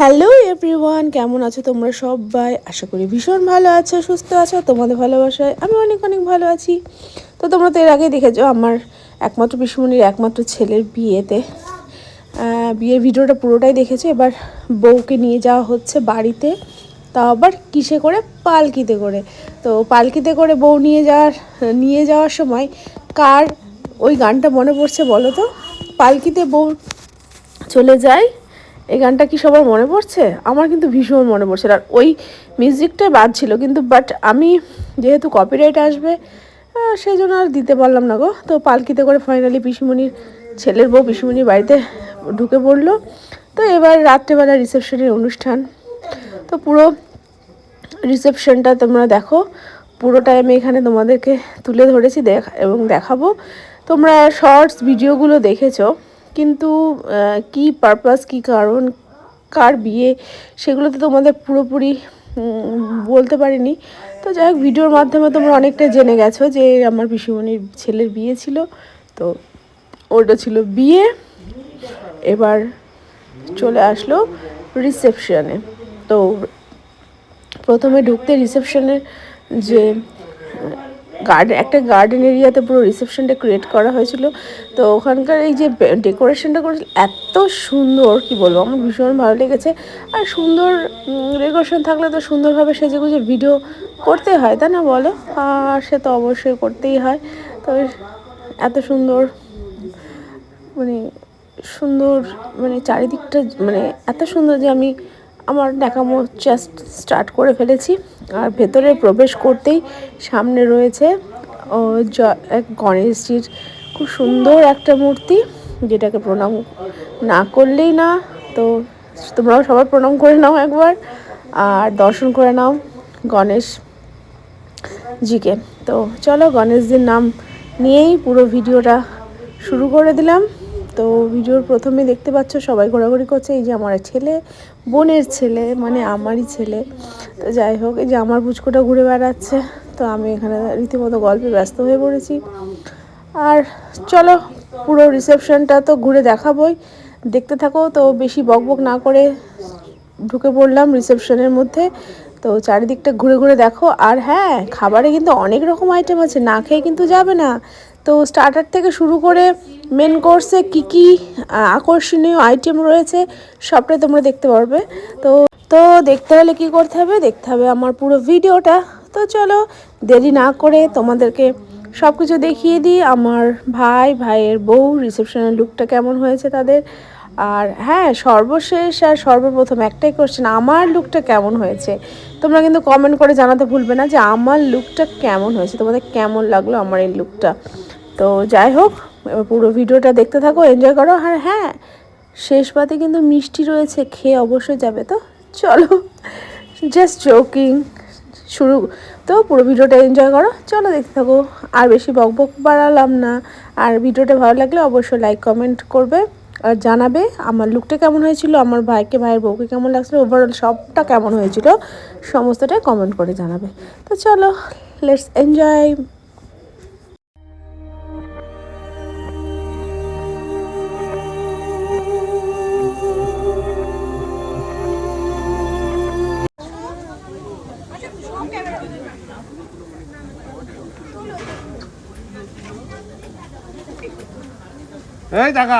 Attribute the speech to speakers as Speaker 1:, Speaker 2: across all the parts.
Speaker 1: Hello everyone, কেমন আছো তোমরা সবাই? আশা করি ভীষণ ভালো আছো, সুস্থ আছো। তোমাদের ভালোবাসায় আমি অনেক অনেক ভালো আছি। তো তোমরা তো এর আগে দেখেছো আমার একমাত্র পিসিমণির একমাত্র ছেলের বিয়েতে বিয়ের ভিডিওটা পুরোটাই দেখেছো। এবার বউকে নিয়ে যাওয়া হচ্ছে বাড়িতে, তাও আবার কিসে করে? পালকিতে করে। তো পালকিতে করে বউ নিয়ে যাওয়ার সময় কার ওই গানটা মনে পড়ছে বলো তো? পালকিতে বউ চলে যায়, এই গানটা কি সবার মনে পড়ছে? আমার কিন্তু ভীষণ মনে পড়ছে। আর ওই মিউজিকটাই বাদ ছিল, কিন্তু বাট আমি যেহেতু কপিরাইট আসবে সেই জন্য আর দিতে পারলাম না গো। তো পালকিতে করে ফাইনালি পিসিমণির ছেলের বউ পিসিমণির বাড়িতে ঢুকে পড়লো। তো এবার রাত্রেবেলা রিসেপশনের অনুষ্ঠান। তো পুরো রিসেপশনটা তোমরা দেখো, পুরোটাই আমি এখানে তোমাদেরকে তুলে ধরেছি এবং দেখাবো। তোমরা শর্টস ভিডিওগুলো দেখেছো, কিন্তু কি পারপাস, কি কারণ, কার বিয়ে, সেগুলো তো তোমাদের পুরোপুরি বলতে পারিনি। তো যাই হোক, ভিডিওর মাধ্যমে তোমরা অনেকটা জেনে গেছো যে আমার পিসিমণির ছেলের বিয়ে ছিল। তো ওটা ছিল বিয়ে। এবার চলে আসলো রিসেপশনে। তো প্রথমে ঢুকতে রিসেপশনের যে একটা গার্ডেন এরিয়াতে পুরো রিসেপশনটা ক্রিয়েট করা হয়েছিল। তো ওখানকার এই যে ডেকোরেশনটা করেছিল এত সুন্দর, কি বলবো, আমার ভীষণ ভালো লেগেছে। আর সুন্দর ডেকোরেশন থাকলে তো সুন্দরভাবে সেজেগুজে ভিডিও করতে হয়, তাই না বলো? আর সে তো অবশ্যই করতেই হয়। তো এত সুন্দর সুন্দর চারিদিকটা এত সুন্দর যে আমি আমার ন্যাকামো জাস্ট স্টার্ট করে ফেলেছি। আর ভেতরে প্রবেশ করতেই সামনে রয়েছে এক গণেশজির খুব সুন্দর একটা মূর্তি, যেটাকে প্রণাম না করলেই না। তো তোমরাও সবাই প্রণাম করে নাও একবার, আর দর্শন করে নাও গণেশজিকে। তো চলো, গণেশজির নাম নিয়েই পুরো ভিডিওটা শুরু করে দিলাম। তো ভিডিওর প্রথমে দেখতে পাচ্ছ সবাই ঘোরাঘুরি করছে। এই যে আমার ছেলে, বোনের ছেলে, আমারই ছেলে। তো যাই হোক, এই যে আমার পুচকোটা ঘুরে বেড়াচ্ছে। তো আমি এখানে রীতিমতো গল্পে ব্যস্ত হয়ে পড়েছি। আর চলো, পুরো রিসেপশনটা তো ঘুরে দেখাবোই, দেখতে থাকো। তো বেশি বকবক না করে ঢুকে পড়লাম রিসেপশনের মধ্যে। তো চারিদিকটা ঘুরে ঘুরে দেখো। আর হ্যাঁ, খাবারে কিন্তু অনেক রকম আইটেম আছে, না খেয়ে কিন্তু যাবে না। তো স্টার্টার থেকে শুরু করে মেন কোর্সে কী কী আকর্ষণীয় আইটেম রয়েছে সবটাই তোমরা দেখতে পারবে। তো তো দেখতে হলে কী করতে হবে? দেখতে হবে আমার পুরো ভিডিওটা। তো চলো, দেরি না করে তোমাদেরকে সব কিছু দেখিয়ে দিই। আমার ভাইয়ের বউ রিসেপশনের লুকটা কেমন হয়েছে তাদের। আর হ্যাঁ, সর্বশেষ আর সর্বপ্রথম একটাই কোশ্চেন, আমার লুকটা কেমন হয়েছে? তোমরা কিন্তু কমেন্ট করে জানাতে ভুলবে না যে আমার লুকটা কেমন হয়েছে, তোমাদের কেমন লাগলো আমার এই লুকটা। তো যাই হোক, পুরো ভিডিওটা দেখতে থাকো, এনজয় করো। আর হ্যাঁ, শেষ পাতে কিন্তু মিষ্টি রয়েছে, খেয়ে অবশ্যই যাবে। তো চলো, জাস্ট জোকিং শুরু। তো পুরো ভিডিওটা এনজয় করো, চলো দেখতে থাকো। আর বেশি বকবক বাড়ালাম না। আর ভিডিওটা ভালো লাগলে অবশ্যই লাইক কমেন্ট করবে, আর জানাবে আমার লুকটা কেমন হয়েছিল, আমার ভাইয়ের বউকে কেমন লাগছিল, ওভারঅল সবটা কেমন হয়েছিল সমস্তটাই কমেন্ট করে জানাবে। তো চলো, লেটস এনজয়।
Speaker 2: এই টাকা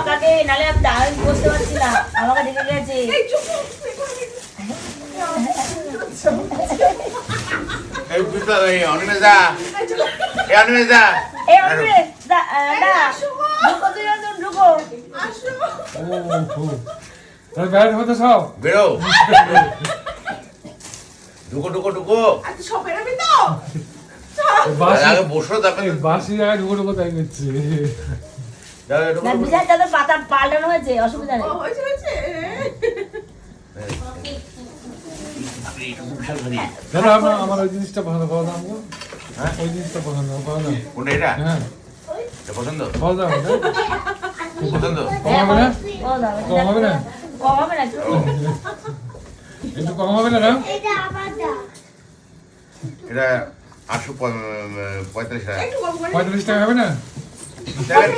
Speaker 3: কাকে নালে আমি বসতে পারছি না আমাকে ডেকে গেছে
Speaker 2: এই বিপ্লব এই অনিমেষা এই অনিমেষা
Speaker 3: এই অন্যে দা ঢুকো তুই ঢুকো
Speaker 4: তাহলে ব্যাট হতে সব
Speaker 2: বেরো ঢুকো ঢুকো ঢুকো
Speaker 4: বাসি
Speaker 2: আগে বসো তারপরে
Speaker 4: বাসি জায়গায় ঢুকো ঢুকো তাই করছে
Speaker 3: না বিশাল চাদর পাতা পাল্টানো হয়েছে অসুবিধা নেই
Speaker 4: দাদা আমার ওই জিনিসটা পছন্দ পাওয়া দাম হ্যাঁ ওই জিনিসটা পছন্দ পাওয়া দাম
Speaker 2: কোনটা এটা
Speaker 4: হ্যাঁ
Speaker 2: এটা পছন্দ
Speaker 4: পাওয়া দাম
Speaker 2: পছন্দ
Speaker 4: কম হবে না
Speaker 3: ও দাও
Speaker 4: কম হবে না
Speaker 3: কম হবে না
Speaker 4: একটু কম হবে না দাম
Speaker 2: এটা 845 টাকা
Speaker 4: 35 টাকা হবে না
Speaker 2: দেখেন,